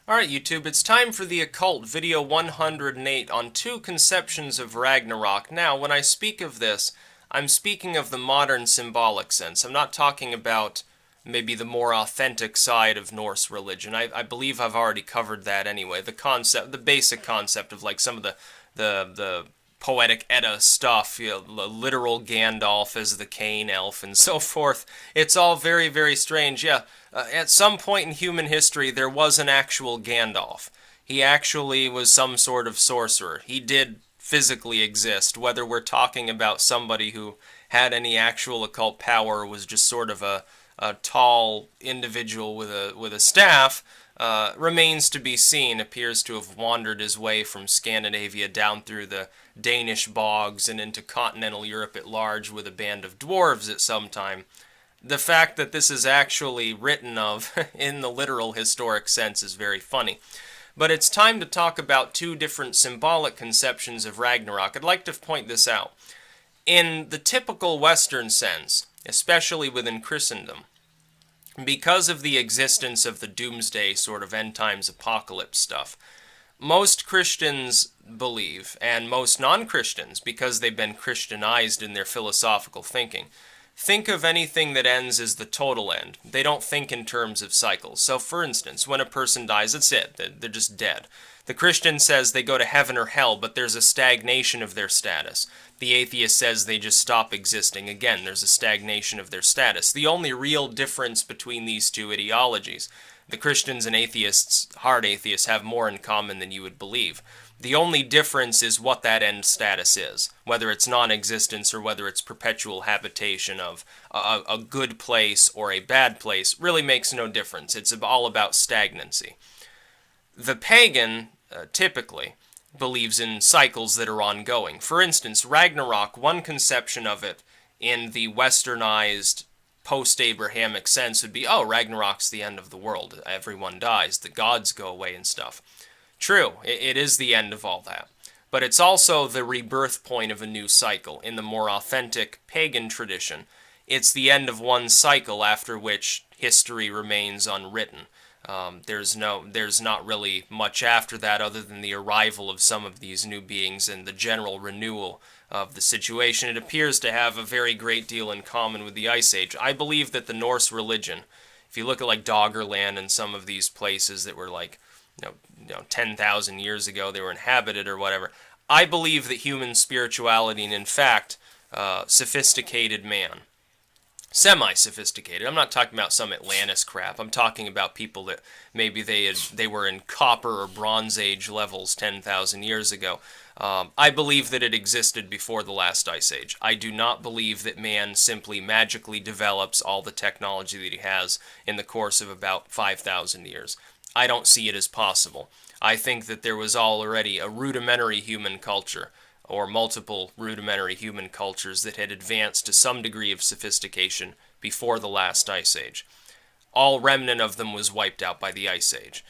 Alright YouTube, it's time for the Occult video 108 on two conceptions of Ragnarok. Now, when I speak of this, I'm speaking of the modern symbolic sense. I'm not talking about maybe the more authentic side of Norse religion. I believe I've already covered that anyway. The concept, the basic concept of like some of the poetic Edda stuff, you know, the literal Gandalf as the Cain elf and so forth. It's all very, very strange. Yeah, at some point in human history, there was an actual Gandalf. He actually was some sort of sorcerer. He did physically exist. Whether we're talking about somebody who had any actual occult power or was just sort of a tall individual with a staff, remains to be seen. Appears to have wandered his way from Scandinavia down through the Danish bogs and into continental Europe at large with a band of dwarves at some time. The fact that this is actually written of in the literal historic sense is very funny. But it's time to talk about two different symbolic conceptions of Ragnarok. I'd like to point this out. In the typical Western sense, especially within Christendom, because of the existence of the doomsday sort of end times apocalypse stuff, most Christians believe, and most non-Christians, because they've been Christianized in their philosophical thinking, think of anything that ends as the total end. They don't think in terms of cycles. So, for instance, when a person dies, that's it. They're just dead. The Christian says they go to heaven or hell, but there's a stagnation of their status. The atheist says they just stop existing. Again, there's a stagnation of their status. The only real difference between these two ideologies, the Christians and atheists, hard atheists, have more in common than you would believe. The only difference is what that end status is, whether it's non-existence or whether it's perpetual habitation of a good place or a bad place, really makes no difference. It's all about stagnancy. The pagan, typically, believes in cycles that are ongoing. For instance, Ragnarok, one conception of it in the westernized post-Abrahamic sense would be, oh, Ragnarok's the end of the world. Everyone dies. The gods go away and stuff. True, it is the end of all that. But it's also the rebirth point of a new cycle. In the more authentic pagan tradition, it's the end of one cycle after which history remains unwritten. There's not really much after that other than the arrival of some of these new beings and the general renewal of the situation. It appears to have a very great deal in common with the Ice Age. I believe that the Norse religion, if you look at like Doggerland and some of these places that were like, 10,000 years ago they were inhabited or whatever, I believe that human spirituality and in fact sophisticated man, semi-sophisticated. I'm not talking about some Atlantis crap. I'm talking about people that maybe they were in Copper or Bronze Age levels 10,000 years ago. I believe that it existed before the last Ice Age. I do not believe that man simply magically develops all the technology that he has in the course of about 5,000 years. I don't see it as possible. I think that there was already a rudimentary human culture, or multiple rudimentary human cultures that had advanced to some degree of sophistication before the last Ice Age. All remnant of them was wiped out by the Ice Age.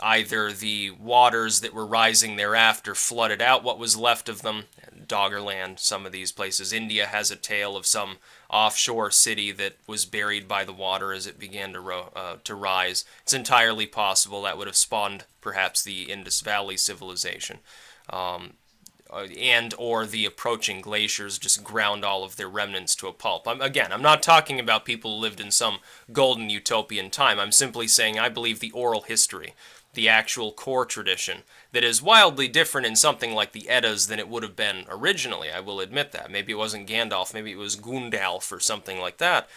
Either the waters that were rising thereafter flooded out what was left of them, Doggerland, some of these places. India has a tale of some offshore city that was buried by the water as it began to rise. It's entirely possible that would have spawned perhaps the Indus Valley civilization. And or the approaching glaciers just ground all of their remnants to a pulp. I'm not talking about people who lived in some golden utopian time. I'm simply saying I believe the oral history, the actual core tradition, that is wildly different in something like the Eddas than it would have been originally. I will admit that. Maybe it wasn't Gandalf, maybe it was Gundalf or something like that.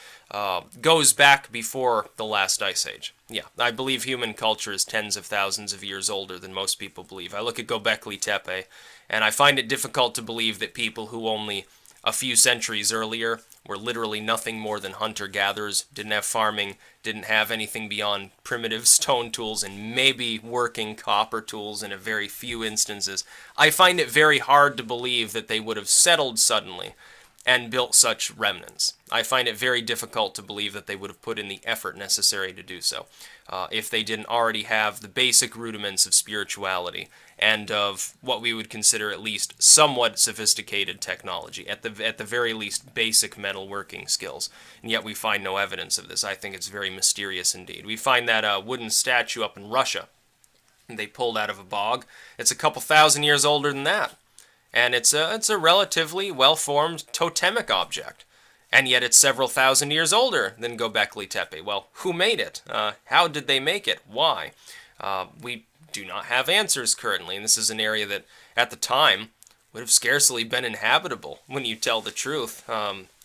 Goes back before the last Ice Age. Yeah, I believe human culture is tens of thousands of years older than most people believe. I look at Göbekli Tepe, and I find it difficult to believe that people who only a few centuries earlier were literally nothing more than hunter-gatherers, didn't have farming, didn't have anything beyond primitive stone tools and maybe working copper tools in a very few instances. I find it very hard to believe that they would have settled suddenly and built such remnants. I find it very difficult to believe that they would have put in the effort necessary to do so, if they didn't already have the basic rudiments of spirituality and of what we would consider at least somewhat sophisticated technology, at the very least basic metalworking skills. And yet we find no evidence of this. I think it's very mysterious indeed. We find that wooden statue up in Russia they pulled out of a bog. It's a couple thousand years older than that. And it's a relatively well-formed totemic object. And yet it's several thousand years older than Göbekli Tepe. Well, who made it? How did they make it? Why? We do not have answers currently, and this is an area that, at the time, would have scarcely been inhabitable, when you tell the truth.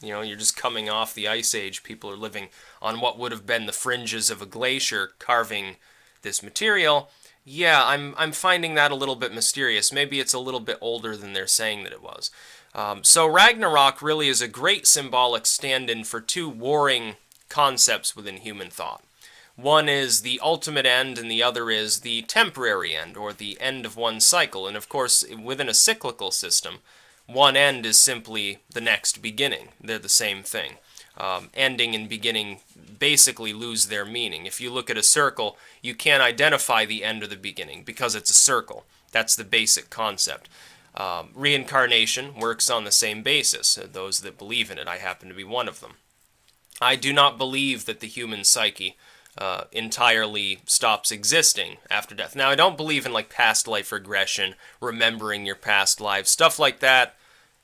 You're just coming off the Ice Age. People are living on what would have been the fringes of a glacier, carving this material. Yeah, I'm finding that a little bit mysterious. Maybe it's a little bit older than they're saying that it was. So Ragnarok really is a great symbolic stand-in for two warring concepts within human thought. One is the ultimate end, and the other is the temporary end, or the end of one cycle. And of course, within a cyclical system, one end is simply the next beginning. They're the same thing. Ending and beginning basically lose their meaning. If you look at a circle, you can't identify the end or the beginning because it's a circle. That's the basic concept. Reincarnation works on the same basis. Those that believe in it, I happen to be one of them. I do not believe that the human psyche entirely stops existing after death. Now, I don't believe in like past life regression, remembering your past lives. Stuff like that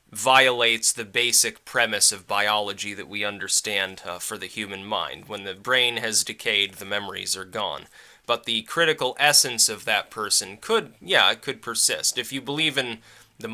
violates the basic premise of biology that we understand for the human mind. When the brain has decayed, the memories are gone. But the critical essence of that person could persist. If you believe in the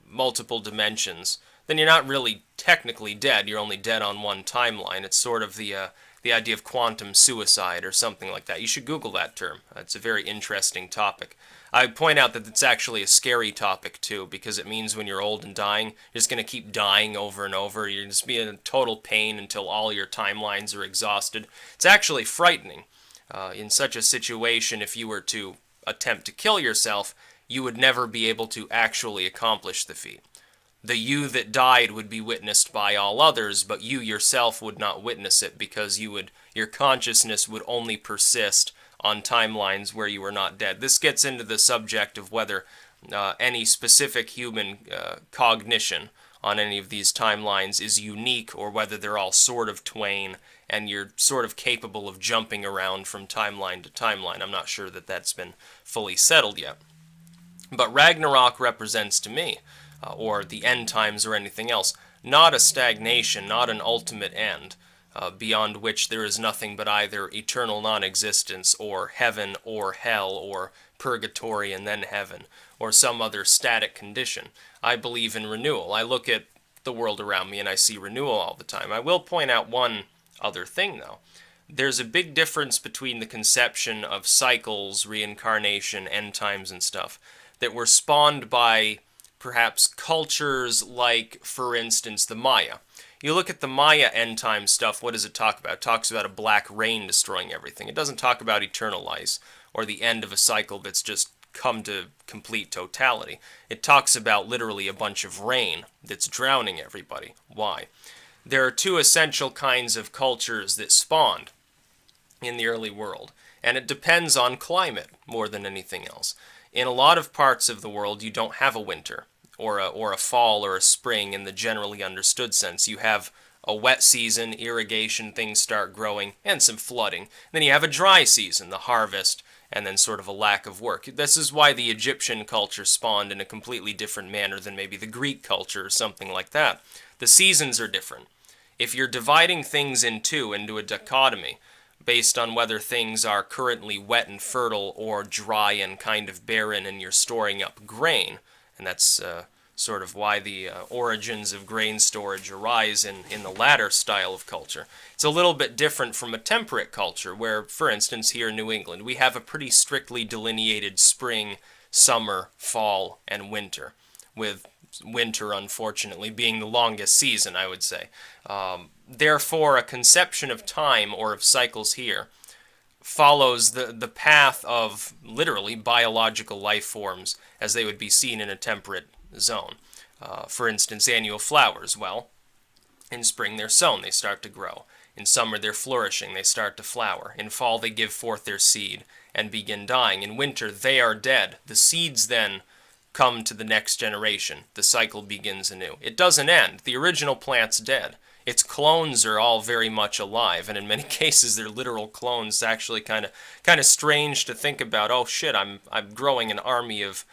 multiple dimensions, then you're not really technically dead. You're only dead on one timeline. It's sort of the idea of quantum suicide or something like that. You should Google that term. It's a very interesting topic. I point out that it's actually a scary topic too, because it means when you're old and dying, you're just going to keep dying over and over. You're just be in total pain until all your timelines are exhausted. It's actually frightening. In such a situation, if you were to attempt to kill yourself, you would never be able to actually accomplish the feat. The you that died would be witnessed by all others, but you yourself would not witness it because your consciousness would only persist on timelines where you were not dead. This gets into the subject of whether any specific human cognition on any of these timelines is unique, or whether they're all sort of twain and you're sort of capable of jumping around from timeline to timeline. I'm not sure that that's been fully settled yet. But Ragnarok represents to me, or the end times or anything else, not a stagnation, not an ultimate end, beyond which there is nothing but either eternal non-existence, or heaven, or hell, or purgatory and then heaven, or some other static condition. I believe in renewal. I look at the world around me and I see renewal all the time. I will point out one other thing, though. There's a big difference between the conception of cycles, reincarnation, end times and stuff that were spawned by perhaps cultures like, for instance, the Maya. You look at the Maya end time stuff, what does it talk about? It talks about a black rain destroying everything. It doesn't talk about eternal ice or the end of a cycle that's just come to complete totality. It talks about literally a bunch of rain that's drowning everybody. Why? There are two essential kinds of cultures that spawned in the early world, and it depends on climate more than anything else. In a lot of parts of the world, you don't have a winter or a fall or a spring in the generally understood sense. You have a wet season, irrigation, things start growing, and some flooding. Then you have a dry season, the harvest, and then sort of a lack of work. This is why the Egyptian culture spawned in a completely different manner than maybe the Greek culture or something like that. The seasons are different. If you're dividing things into a dichotomy, based on whether things are currently wet and fertile or dry and kind of barren and you're storing up grain, and that's sort of why the origins of grain storage arise in the latter style of culture. It's a little bit different from a temperate culture where, for instance, here in New England, we have a pretty strictly delineated spring, summer, fall, and winter, with winter, unfortunately, being the longest season, I would say. Therefore, a conception of time or of cycles here follows the path of literally biological life forms as they would be seen in a temperate zone. For instance, annual flowers. Well, in spring they're sown, they start to grow. In summer they're flourishing, they start to flower. In fall they give forth their seed and begin dying. In winter they are dead. The seeds then come to the next generation. The cycle begins anew. It doesn't end. The original plant's dead. Its clones are all very much alive, and in many cases they're literal clones. It's actually kind of strange to think about. Oh shit, I'm growing an army of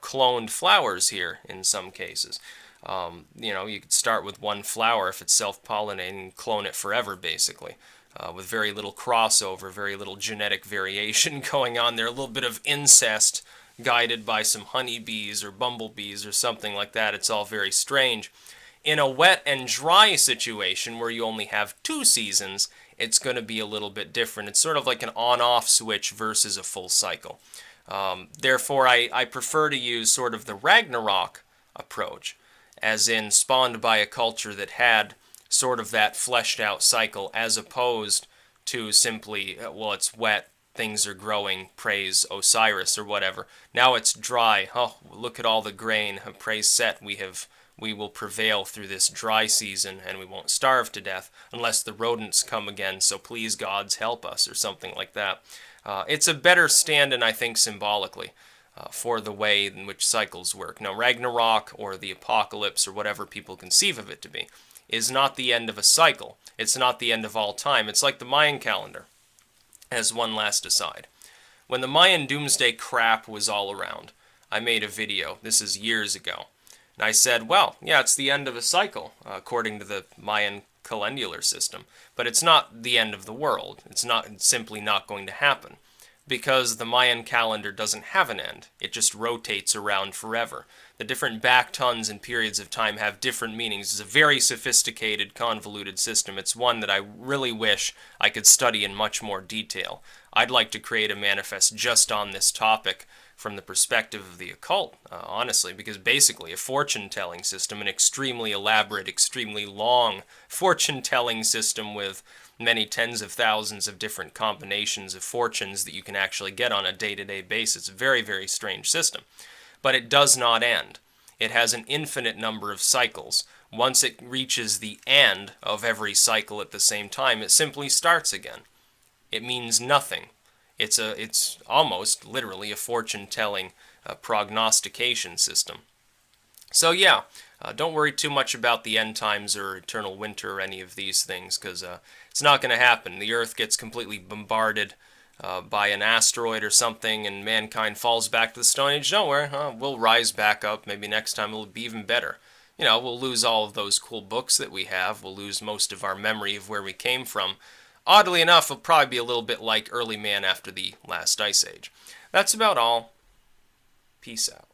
cloned flowers here in some cases. You could start with one flower if it's self-pollinating and clone it forever, basically, with very little crossover, very little genetic variation going on there, a little bit of incest guided by some honeybees or bumblebees or something like that. It's all very strange. In a wet and dry situation where you only have 2 seasons, it's going to be a little bit different. It's sort of like an on-off switch versus a full cycle. Therefore, I prefer to use sort of the Ragnarok approach, as in spawned by a culture that had sort of that fleshed out cycle, as opposed to simply, well, it's wet, things are growing, praise Osiris or whatever. Now it's dry, oh, look at all the grain, praise Set, we will prevail through this dry season and we won't starve to death unless the rodents come again, so please gods help us, or something like that. It's a better stand-in, I think, symbolically, for the way in which cycles work. Now, Ragnarok, or the apocalypse, or whatever people conceive of it to be, is not the end of a cycle. It's not the end of all time. It's like the Mayan calendar, as one last aside. When the Mayan doomsday crap was all around, I made a video, this is years ago, and I said, well, yeah, it's the end of a cycle, according to the Mayan calendular system, but it's not the end of the world. It's simply not going to happen, because the Mayan calendar doesn't have an end. It just rotates around forever. The different back tons and periods of time have different meanings. It's a very sophisticated, convoluted system. It's one that I really wish I could study in much more detail. I'd like to create a manifest just on this topic from the perspective of the occult, honestly, because basically a fortune-telling system, an extremely elaborate, extremely long fortune-telling system with many tens of thousands of different combinations of fortunes that you can actually get on a day-to-day basis. A very, very strange system. But it does not end. It has an infinite number of cycles. Once it reaches the end of every cycle at the same time, it simply starts again. It means nothing. It's almost literally a fortune-telling prognostication system. So yeah, don't worry too much about the end times or eternal winter or any of these things, because it's not going to happen. The Earth gets completely bombarded by an asteroid or something, and mankind falls back to the Stone Age. Don't worry, we'll rise back up. Maybe next time it'll be even better. We'll lose all of those cool books that we have. We'll lose most of our memory of where we came from. Oddly enough, it'll probably be a little bit like early man after the last ice age. That's about all. Peace out.